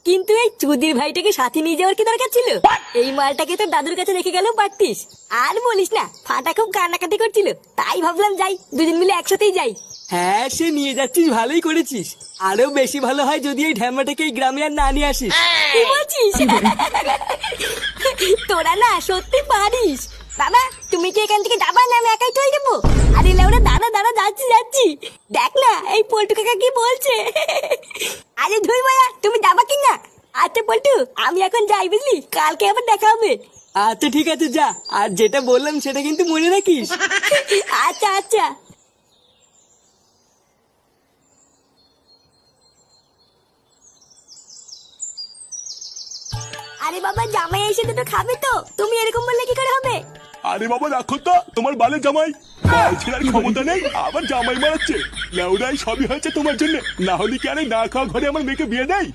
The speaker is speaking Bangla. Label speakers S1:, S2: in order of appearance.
S1: কিন্তু এই চুদির ভাইটাকে সাথে নিয়ে যাওয়ার কি দরকার ছিল? এই মালটাকে তো দাদুর কাছে রেখে গেলেও পারতিস। আর বলিস না, ফাটা খুব কান্নাকাটি করছিল, তাই ভাবলাম যাই, দুজন মিলে একসাথেই যাই।
S2: হ্যাঁ, সে নিয়ে যাচ্ছিস, ভালোই করেছিস। আরো বেশি ভালো হয় যদি এই ঢ্যামাটাকে এই গ্রামে আর না নিয়ে আসিস।
S1: কি বলছিস? তোরা না সত্যি পারিস। বাবা, তুমি কি এখান থেকে যাবা না আমি একাই চলে যাবো? আরে লেওরা, দাঁড়া দাঁড়া, যাচ্ছি যাচ্ছি। দেখ না এই পল্টু কাকা কি বলছে। আরে ধুই মায়া, তুমি যাবা কি না? আচ্ছা পল্টু, আমি এখন যাই, বুঝলি, কালকে আবার দেখা হবে।
S2: আচ্ছা ঠিক আছে, যা। আর যেটা বললাম সেটা কিন্তু মনে রাখিস।
S1: আচ্ছা আচ্ছা। আরে বাবা, জামাই এসে দুটো খাবে তো, তুমি এরকম বললে কি করে হবে?
S3: আরে বাবা রাখো তো, তোমার বালের জামাই বাল ছেড়ার ক্ষমতা নেই, আবার জামাই মারাচ্ছে। লেউরাই সবই হয়েছে তোমার জন্য, না হলে কি আরে না খাওয়া ঘরে আমার মেয়েকে বিয়ে দেয়?